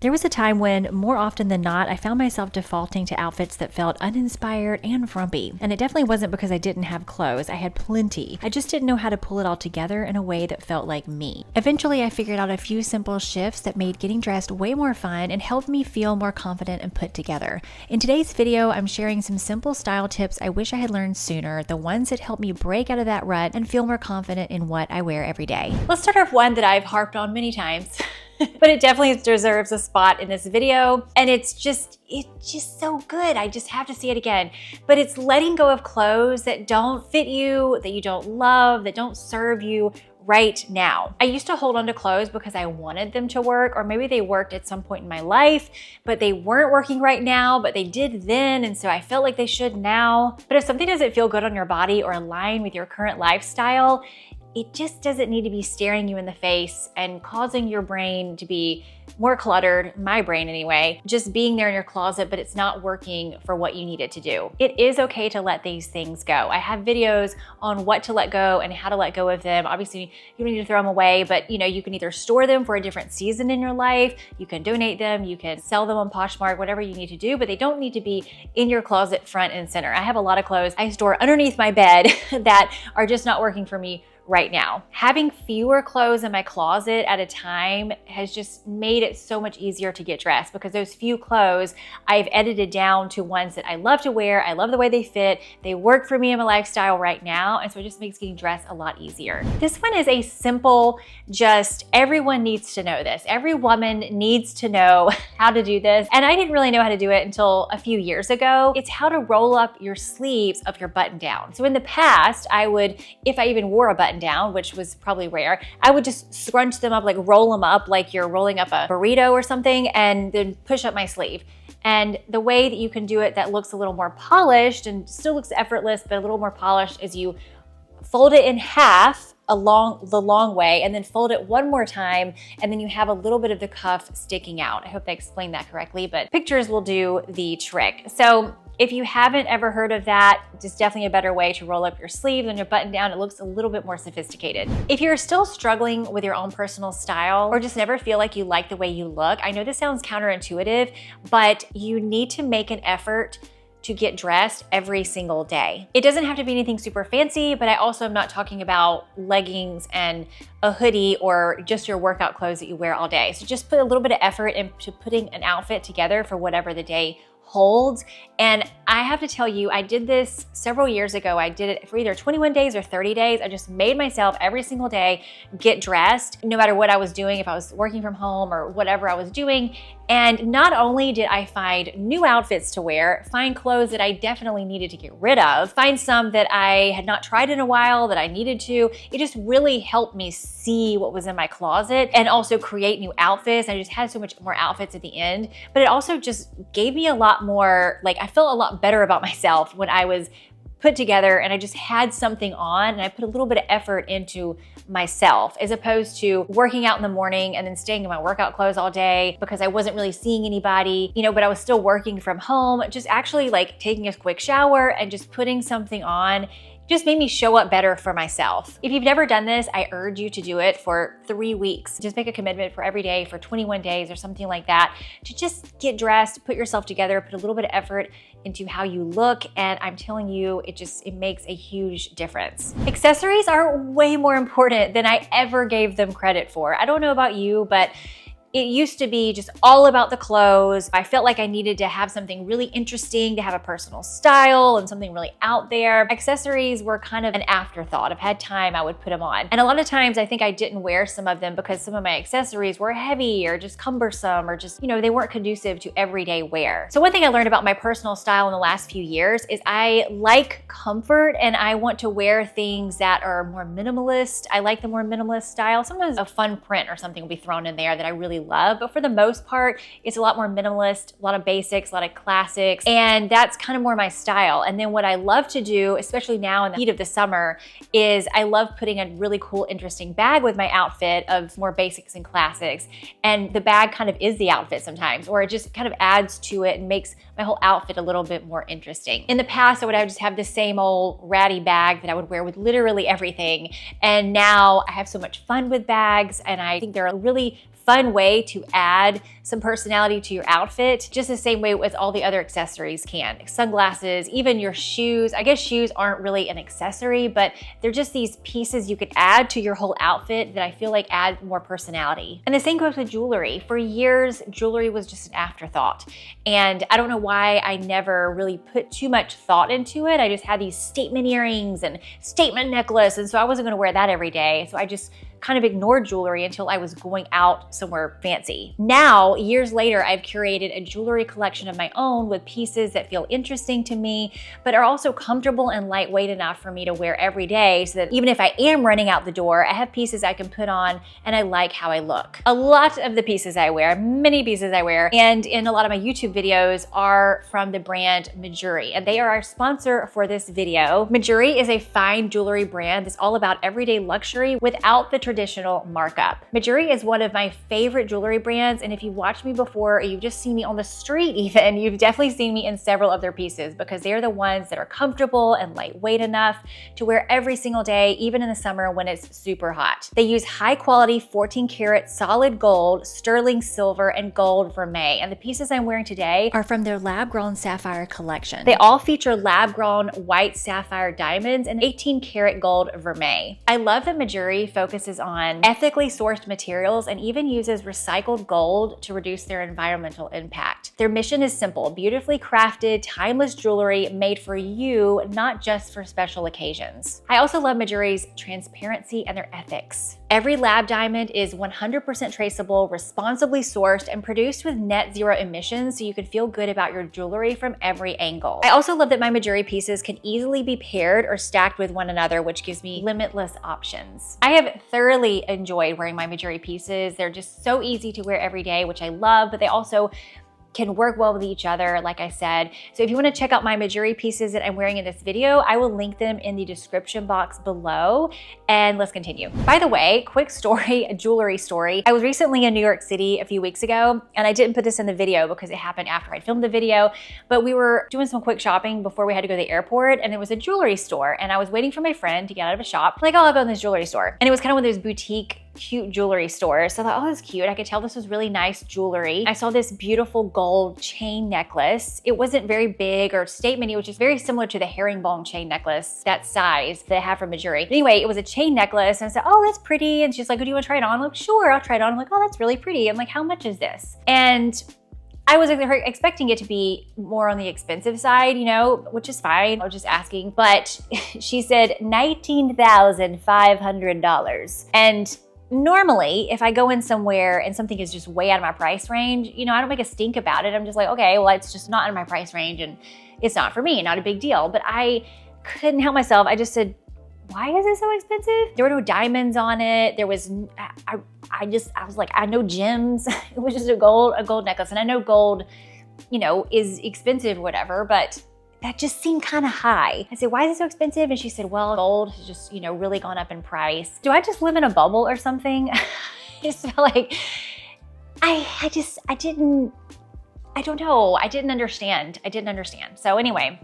There was a time when, more often than not, I found myself defaulting to outfits that felt uninspired and frumpy. And it definitely wasn't because I didn't have clothes. I had plenty. I just didn't know how to pull it all together in a way that felt like me. Eventually, I figured out a few simple shifts that made getting dressed way more fun and helped me feel more confident and put together. In today's video, I'm sharing some simple style tips I wish I had learned sooner, the ones that help me break out of that rut and feel more confident in what I wear every day. Let's start off one that I've harped on many times. But it definitely deserves a spot in this video. And it's just so good. I just have to see it again. But it's letting go of clothes that don't fit you, that you don't love, that don't serve you right now. I used to hold on to clothes because I wanted them to work, or maybe they worked at some point in my life, but they weren't working right now, but they did then, and so I felt like they should now. But if something doesn't feel good on your body or align with your current lifestyle, it just doesn't need to be staring you in the face and causing your brain to be more cluttered, my brain anyway, just being there in your closet, but it's not working for what you need it to do. It is okay to let these things go. I have videos on what to let go and how to let go of them. Obviously, you don't need to throw them away, but you can either store them for a different season in your life, you can donate them, you can sell them on Poshmark, whatever you need to do, but they don't need to be in your closet front and center. I have a lot of clothes I store underneath my bed that are just not working for me right now. Having fewer clothes in my closet at a time has just made it so much easier to get dressed, because those few clothes I've edited down to ones that I love to wear. I love the way they fit. They work for me in my lifestyle right now. And so it just makes getting dressed a lot easier. This one is a simple, just everyone needs to know this. Every woman needs to know how to do this. And I didn't really know how to do it until a few years ago. It's how to roll up your sleeves of your button down. So in the past, I would, if I even wore a button down, which was probably rare, I would just scrunch them up, like roll them up like you're rolling up a burrito or something, and then push up my sleeve. And the way that you can do it that looks a little more polished and still looks effortless, but a little more polished, is you fold it in half along the long way and then fold it one more time, and then you have a little bit of the cuff sticking out. I hope I explained that correctly, but pictures will do the trick. So if you haven't ever heard of that, it's definitely a better way to roll up your sleeve than your button down. It looks a little bit more sophisticated. If you're still struggling with your own personal style, or just never feel like you like the way you look, I know this sounds counterintuitive, but you need to make an effort to get dressed every single day. It doesn't have to be anything super fancy, but I also am not talking about leggings and a hoodie or just your workout clothes that you wear all day. So just put a little bit of effort into putting an outfit together for whatever the day holds. And I have to tell you, I did this several years ago. I did it for either 21 days or 30 days. I just made myself every single day get dressed, no matter what I was doing, if I was working from home or whatever I was doing. And not only did I find new outfits to wear, find clothes that I definitely needed to get rid of, find some that I had not tried in a while that I needed to, it just really helped me see what was in my closet and also create new outfits. I just had so much more outfits at the end, but it also just gave me a lot more, like I felt a lot better about myself when I was put together and I just had something on and I put a little bit of effort into myself, as opposed to working out in the morning and then staying in my workout clothes all day because I wasn't really seeing anybody, but I was still working from home. Just actually like taking a quick shower and just putting something on just made me show up better for myself. If you've never done this, I urge you to do it for 3 weeks. Just make a commitment for every day for 21 days or something like that, to just get dressed, put yourself together, put a little bit of effort into how you look, and I'm telling you, it makes a huge difference. Accessories are way more important than I ever gave them credit for. I don't know about you, but it used to be just all about the clothes. I felt like I needed to have something really interesting, to have a personal style and something really out there. Accessories were kind of an afterthought. If I had time, I would put them on. And a lot of times I think I didn't wear some of them because some of my accessories were heavy or just cumbersome or just, they weren't conducive to everyday wear. So one thing I learned about my personal style in the last few years is I like comfort and I want to wear things that are more minimalist. I like the more minimalist style. Sometimes a fun print or something will be thrown in there that I really love, but for the most part, it's a lot more minimalist, a lot of basics, a lot of classics, and that's kind of more my style. And then what I love to do, especially now in the heat of the summer, is I love putting a really cool, interesting bag with my outfit of more basics and classics. And the bag kind of is the outfit sometimes, or it just kind of adds to it and makes my whole outfit a little bit more interesting. In the past, I would just have the same old ratty bag that I would wear with literally everything. And now I have so much fun with bags, and I think they're a really fun way to add some personality to your outfit, just the same way as all the other accessories can. Sunglasses, even your shoes. I guess shoes aren't really an accessory, but they're just these pieces you could add to your whole outfit that I feel like add more personality. And the same goes with jewelry. For years, jewelry was just an afterthought. And I don't know why I never really put too much thought into it. I just had these statement earrings and statement necklace, and so I wasn't gonna wear that every day. So I just kind of ignored jewelry until I was going out somewhere fancy. Now, years later, I've curated a jewelry collection of my own with pieces that feel interesting to me, but are also comfortable and lightweight enough for me to wear every day, so that even if I am running out the door, I have pieces I can put on and I like how I look. A lot of the pieces I wear, many pieces I wear, and in a lot of my YouTube videos are from the brand Mejuri, and they are our sponsor for this video. Mejuri is a fine jewelry brand that's all about everyday luxury without the traditional markup. Mejuri is one of my favorite jewelry brands, and if you've watched me before or you've just seen me on the street even, you've definitely seen me in several of their pieces, because they're the ones that are comfortable and lightweight enough to wear every single day, even in the summer when it's super hot. They use high quality 14 karat solid gold, sterling silver, and gold vermeil, and the pieces I'm wearing today are from their lab grown sapphire collection. They all feature lab grown white sapphire diamonds and 18 karat gold vermeil. I love that Mejuri focuses on ethically sourced materials and even uses recycled gold to reduce their environmental impact. Their mission is simple: beautifully crafted, timeless jewelry made for you, not just for special occasions. I also love Mejuri's transparency and their ethics. Every lab diamond is 100% traceable, responsibly sourced, and produced with net zero emissions, so you can feel good about your jewelry from every angle. I also love that my Mejuri pieces can easily be paired or stacked with one another, which gives me limitless options. I have thoroughly enjoyed wearing my Mejuri pieces. They're just so easy to wear every day, which I love, but they also can work well with each other, like I said. So if you want to check out my Mejuri pieces that I'm wearing in this video, I will link them in the description box below. And let's continue. By the way, quick story, a jewelry story. I was recently in New York City a few weeks ago, and I didn't put this in the video because it happened after I'd filmed the video, but we were doing some quick shopping before we had to go to the airport, and it was a jewelry store, and I was waiting for my friend to get out of a shop. Like, oh, I'll go in this jewelry store. And it was kind of one of those boutique cute jewelry stores. So I thought, oh, that's cute. I could tell this was really nice jewelry. I saw this beautiful gold chain necklace. It wasn't very big or statement. It was just very similar to the herringbone chain necklace, that size that I have from Mejuri. Anyway, it was a chain necklace, and I said, oh, that's pretty. And she's like, oh, do you want to try it on? I'm like, sure, I'll try it on. I'm like, oh, that's really pretty. I'm like, how much is this? And I was expecting it to be more on the expensive side, you know, which is fine. I was just asking, but she said $19,500. And normally, if I go in somewhere and something is just way out of my price range, you know, I don't make a stink about it. I'm just like, okay, well, it's just not in my price range and it's not for me, not a big deal. But I couldn't help myself. I just said, why is it so expensive? There were no diamonds on it. There was, I was like, I know gems. It was just a gold necklace. And I know gold, you know, is expensive or whatever, but that just seemed kind of high. I said, why is it so expensive? And she said, well, gold has just, you know, really gone up in price. Do I just live in a bubble or something? I just felt like, I don't know. I didn't understand. So anyway,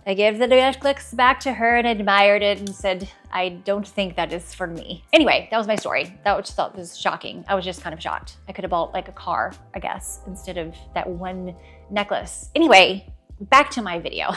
I gave the necklace back to her and admired it and said, I don't think that is for me. Anyway, that was my story. That was thought was shocking. I was just kind of shocked. I could have bought like a car, I guess, instead of that one necklace. Anyway, back to my video.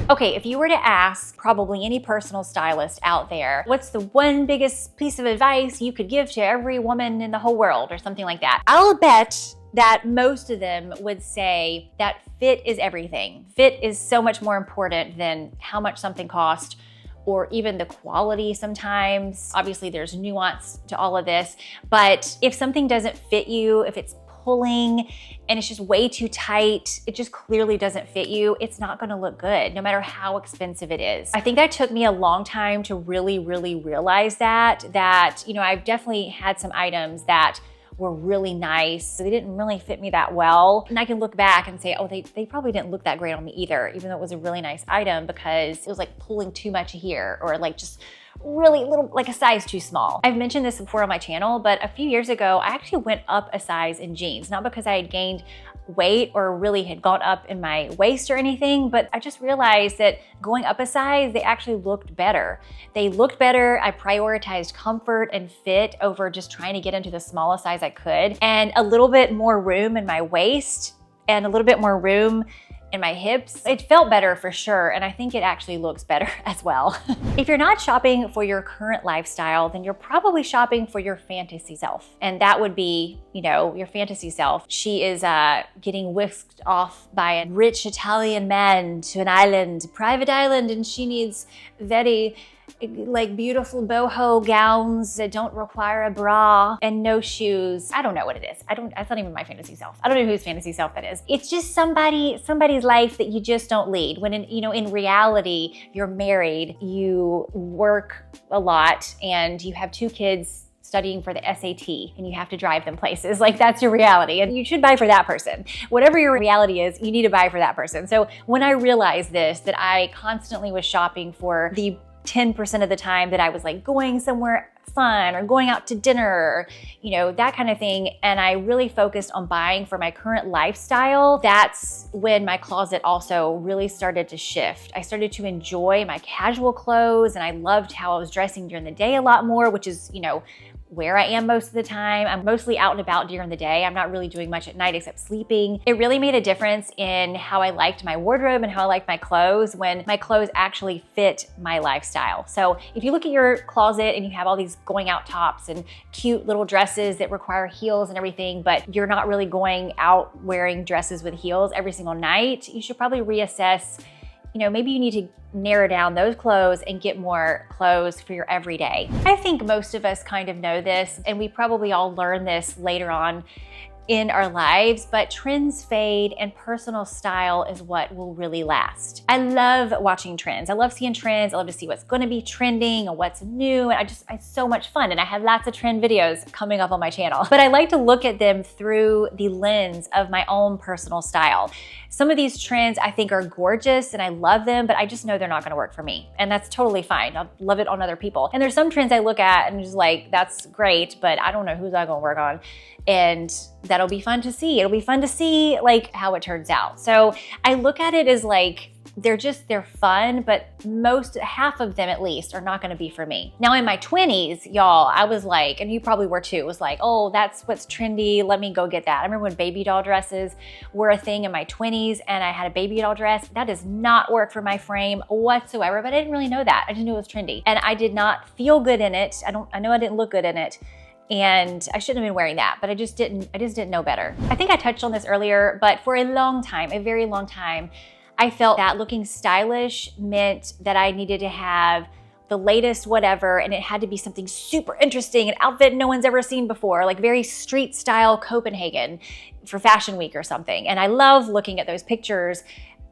Okay, if you were to ask probably any personal stylist out there, what's the one biggest piece of advice you could give to every woman in the whole world or something like that, I'll bet that most of them would say that fit is everything. Fit is so much more important than how much something cost or even the quality sometimes. Obviously, there's nuance to all of this, but if something doesn't fit you, if it's pulling and it's just way too tight, it just clearly doesn't fit you, it's not gonna look good, no matter how expensive it is. I think that took me a long time to really realize that, you know, I've definitely had some items that were really nice. So they didn't really fit me that well. And I can look back and say, oh, they probably didn't look that great on me either, even though it was a really nice item, because it was like pulling too much here or like just really little, like a size too small. I've mentioned this before on my channel, but a few years ago, I actually went up a size in jeans, not because I had gained weight or really had gone up in my waist or anything, but I just realized that going up a size, they actually looked better. They looked better. I prioritized comfort and fit over just trying to get into the smallest size I could, and a little bit more room in my waist and a little bit more room in my hips. It felt better for sure, and I think it actually looks better as well. If you're not shopping for your current lifestyle, then you're probably shopping for your fantasy self. And that would be, you know, your fantasy self. She is getting whisked off by a rich Italian man to an island, private island, and she needs very like beautiful boho gowns that don't require a bra and no shoes. I don't know what it is. That's not even my fantasy self. I don't know whose fantasy self that is. It's just somebody's life that you just don't lead. When in reality, you're married, you work a lot, and you have 2 kids studying for the SAT, and you have to drive them places. Like, that's your reality, and you should buy for that person. Whatever your reality is, you need to buy for that person. So when I realized this, that I constantly was shopping for the 10% of the time that I was like going somewhere fun or going out to dinner, or, you know, that kind of thing, and I really focused on buying for my current lifestyle, that's when my closet also really started to shift. I started to enjoy my casual clothes, and I loved how I was dressing during the day a lot more, which is, you know, where I am most of the time. I'm mostly out and about during the day. I'm not really doing much at night except sleeping. It really made a difference in how I liked my wardrobe and how I liked my clothes when my clothes actually fit my lifestyle. So if you look at your closet and you have all these going out tops and cute little dresses that require heels and everything, but you're not really going out wearing dresses with heels every single night, you should probably reassess. You know, maybe you need to narrow down those clothes and get more clothes for your everyday. I think most of us kind of know this, and we probably all learn this later on in our lives, but trends fade and personal style is what will really last. I love watching trends. I love seeing trends. I love to see what's gonna be trending and what's new. And it's so much fun. And I have lots of trend videos coming up on my channel, but I like to look at them through the lens of my own personal style. Some of these trends I think are gorgeous and I love them, but I just know they're not gonna work for me. And that's totally fine. I'll love it on other people. And there's some trends I look at and just like, that's great, but I don't know who's that gonna work on. And that'll be fun to see. It'll be fun to see like how it turns out. So I look at it as like, they're fun, but half of them at least are not gonna be for me. Now in my 20s, y'all, I was like, and you probably were too, it was like, oh, that's what's trendy, let me go get that. I remember when baby doll dresses were a thing in my 20s and I had a baby doll dress. That does not work for my frame whatsoever, but I didn't really know that. I just knew it was trendy. And I did not feel good in it. I know I didn't look good in it. And I shouldn't have been wearing that, but I just didn't know better. I think I touched on this earlier, but for a long time, a very long time, I felt that looking stylish meant that I needed to have the latest whatever, and it had to be something super interesting, an outfit no one's ever seen before, like very street style Copenhagen for Fashion Week or something. And I love looking at those pictures,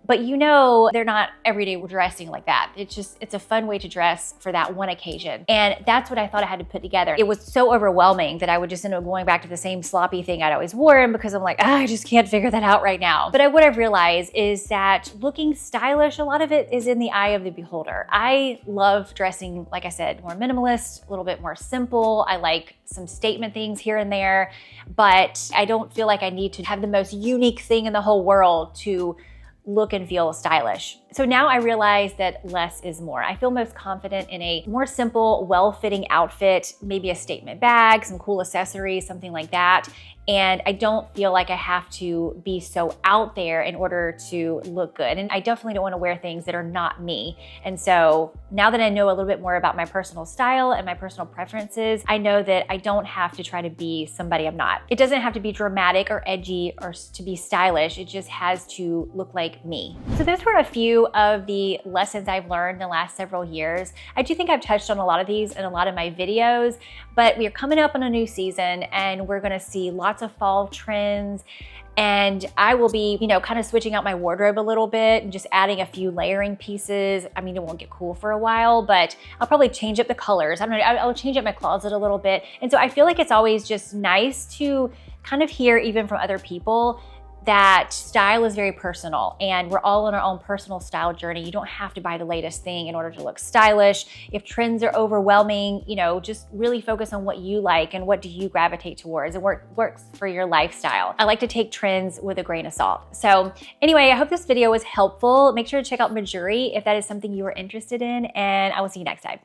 but you know, they're not everyday dressing like that. It's a fun way to dress for that one occasion. And that's what I thought I had to put together. It was so overwhelming that I would just end up going back to the same sloppy thing I'd always worn because I'm like, I just can't figure that out right now. But what I've realized is that looking stylish, a lot of it is in the eye of the beholder. I love dressing, like I said, more minimalist, a little bit more simple. I like some statement things here and there, but I don't feel like I need to have the most unique thing in the whole world to look and feel stylish. So now I realize that less is more. I feel most confident in a more simple, well-fitting outfit, maybe a statement bag, some cool accessories, something like that. And I don't feel like I have to be so out there in order to look good. And I definitely don't want to wear things that are not me. And so now that I know a little bit more about my personal style and my personal preferences, I know that I don't have to try to be somebody I'm not. It doesn't have to be dramatic or edgy or to be stylish. It just has to look like me. So those were a few of the lessons I've learned in the last several years. I do think I've touched on a lot of these in a lot of my videos, but we are coming up on a new season and we're gonna see lots of fall trends, and I will be, you know, kind of switching out my wardrobe a little bit and just adding a few layering pieces. I mean, it won't get cool for a while, but I'll probably change up the colors. I don't know, I'll change up my closet a little bit. And so I feel like it's always just nice to kind of hear even from other people that style is very personal and we're all on our own personal style journey. You don't have to buy the latest thing in order to look stylish. If trends are overwhelming, you know, just really focus on what you like and what do you gravitate towards and what works for your lifestyle. I like to take trends with a grain of salt. So anyway, I hope this video was helpful. Make sure to check out Mejuri if that is something you are interested in, and I will see you next time.